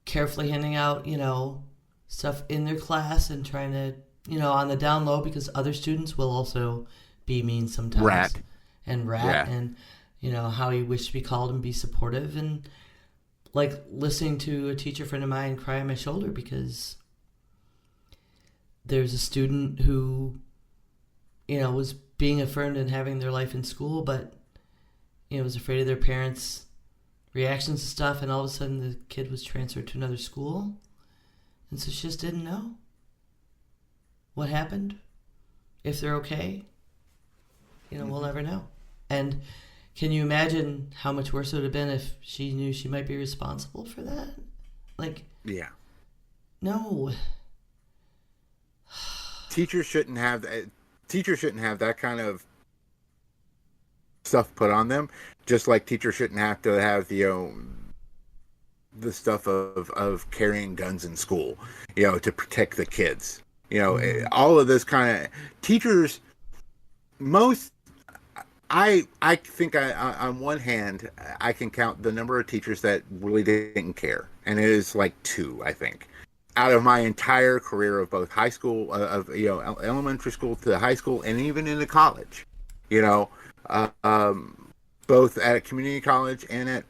carefully handing out, stuff in their class and trying to, on the down low, because other students will also be mean sometimes. Rat. And how you wish to be called and be supportive. And like listening to a teacher friend of mine cry on my shoulder because there's a student who, was being affirmed and having their life in school, but, was afraid of their parents' reactions to stuff. And all of a sudden the kid was transferred to another school. And so she just didn't know what happened, if they're okay. We'll never know. And can you imagine how much worse it would have been if she knew she might be responsible for that? Like, yeah, no. Teachers shouldn't have that kind of stuff put on them. Just like teachers shouldn't have to have the stuff of carrying guns in school, to protect the kids. All of this kind of teachers. I think on one hand, I can count the number of teachers that really didn't care. And it is like 2, I think, out of my entire career of both high school, elementary school to high school, and even into college, both at community college and at,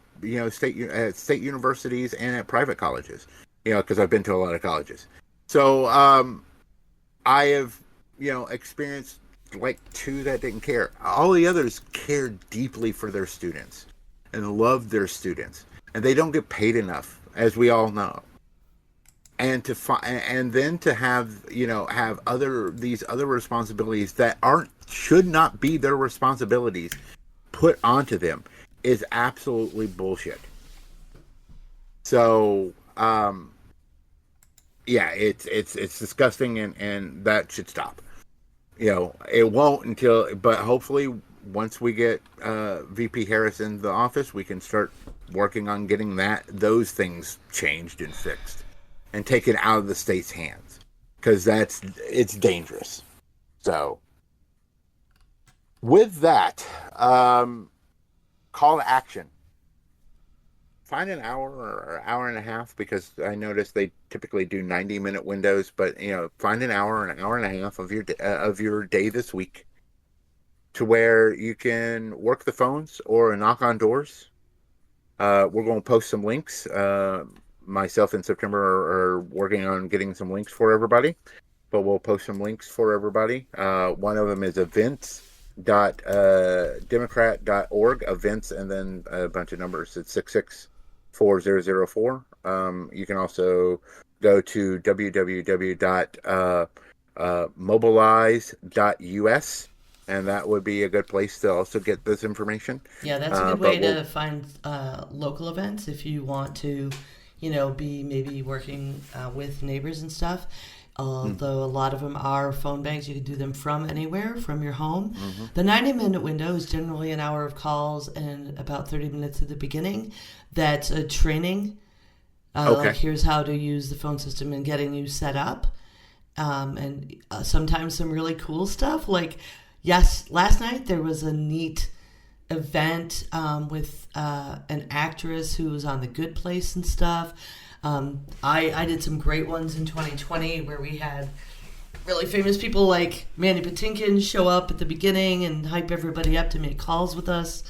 state universities and at private colleges, because I've been to a lot of colleges. So, I have, experienced like two that didn't care. All the others cared deeply for their students and loved their students, and they don't get paid enough, as we all know. And and then to have have these other responsibilities that should not be their responsibilities put onto them is absolutely bullshit. So yeah, it's disgusting, and that should stop. It won't but hopefully once we get VP Harris in the office, we can start working on getting those things changed and fixed and taken out of the state's hands, because it's dangerous. So with that, call to action. Find an hour or hour and a half, because I noticed they typically do 90-minute windows, but find an hour or an hour and a half of your day this week to where you can work the phones or knock on doors. We're going to post some links. Myself and September are working on getting some links for everybody, but we'll post some links for everybody. One of them is events.democrat.org, events, and then a bunch of numbers. It's 664004. You can also go to www.mobilize.us, and that would be a good place to also get this information. Yeah, that's a good way to find local events if you want to, be maybe working with neighbors and stuff. Although a lot of them are phone banks, you can do them from anywhere, from your home. Mm-hmm. The 90-minute window is generally an hour of calls and about 30 minutes at the beginning. That's a training. Okay. Like, here's how to use the phone system and getting you set up. And sometimes some really cool stuff. Like, yes, last night there was a neat event with an actress who was on The Good Place and stuff. I did some great ones in 2020 where we had really famous people like Mandy Patinkin show up at the beginning and hype everybody up to make calls with us.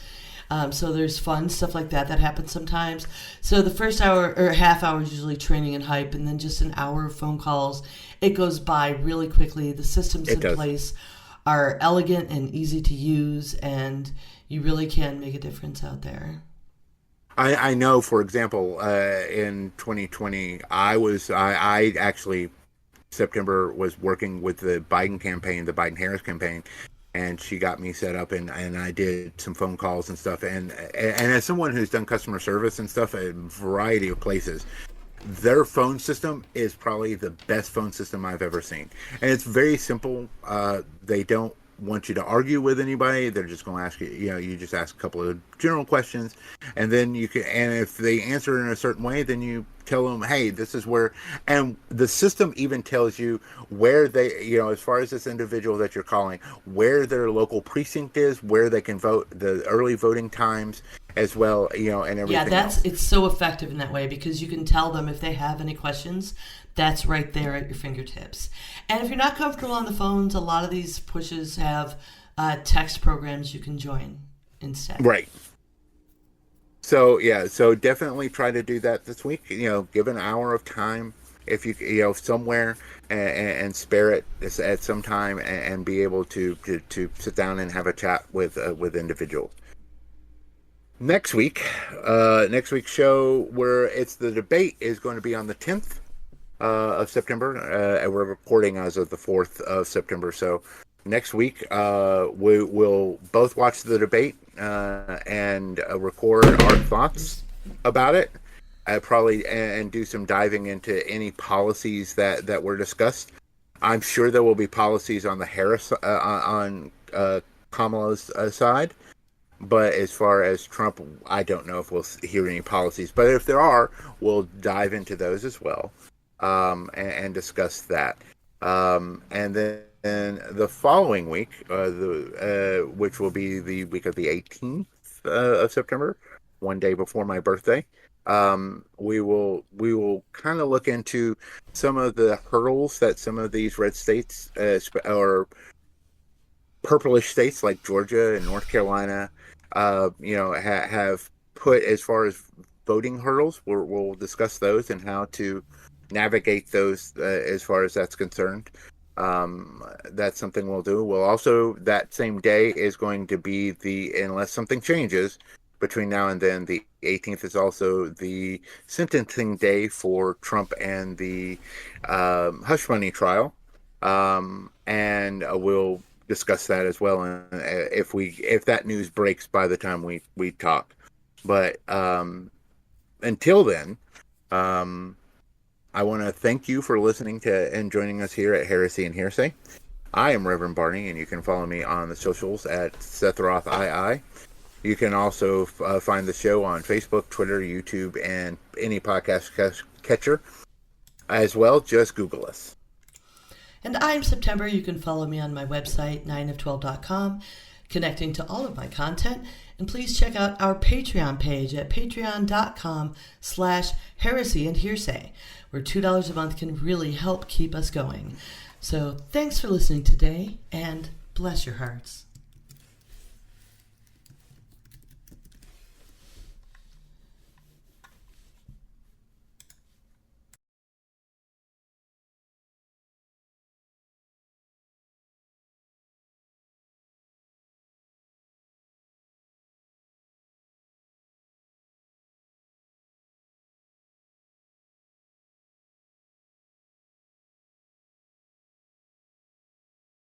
So there's fun stuff like that happens sometimes. So the first hour or half hour is usually training and hype, and then just an hour of phone calls. It goes by really quickly. The systems in place are elegant and easy to use, and you really can make a difference out there. I know, for example, in 2020, I actually, September was working with the Biden campaign, the Biden-Harris campaign, and she got me set up, and I did some phone calls and stuff. And as someone who's done customer service and stuff at a variety of places, their phone system is probably the best phone system I've ever seen. And it's very simple. They don't want you to argue with anybody. They're just going to ask you, you just ask a couple of general questions, and then and if they answer in a certain way, then you tell them, hey, this is where, and the system even tells you where they, as far as this individual that you're calling, where their local precinct is, where they can vote, the early voting times as well, and everything. Yeah, it's so effective in that way, because you can tell them if they have any questions. That's right there at your fingertips. And if you're not comfortable on the phones, a lot of these pushes have text programs you can join instead. Right. So, yeah, so definitely try to do that this week. Give an hour of time if you, somewhere, and spare it at some time, and be able to sit down and have a chat with individuals. Next week's show, where it's the debate, is going to be on the 10th. Of September, and we're recording as of the 4th of September. So next week, we will both watch the debate and record our thoughts about it. Probably and do some diving into any policies that were discussed. I'm sure there will be policies on the Harris on Kamala's side, but as far as Trump, I don't know if we'll hear any policies. But if there are, we'll dive into those as well. And discuss that. And then the following week, which will be the week of the 18th of September, one day before my birthday, we will kind of look into some of the hurdles that some of these red states or purplish states like Georgia and North Carolina, have put as far as voting hurdles. We'll discuss those and how to navigate those as far as that's concerned. That's something we'll do. We'll also, that same day is going to be unless something changes between now and then, the 18th is also the sentencing day for Trump and the hush money trial. And we'll discuss that as well. And if that news breaks by the time we talk, but until then, I want to thank you for listening to and joining us here at Heresy and Hearsay. I am Reverend Barney, and you can follow me on the socials at Seth Roth II. You can also find the show on Facebook, Twitter, YouTube, and any podcast catcher. As well, just Google us. And I'm September. You can follow me on my website, 9of12.com, connecting to all of my content. And please check out our Patreon page at patreon.com/heresy and hearsay, where $2 a month can really help keep us going. So thanks for listening today, and bless your hearts.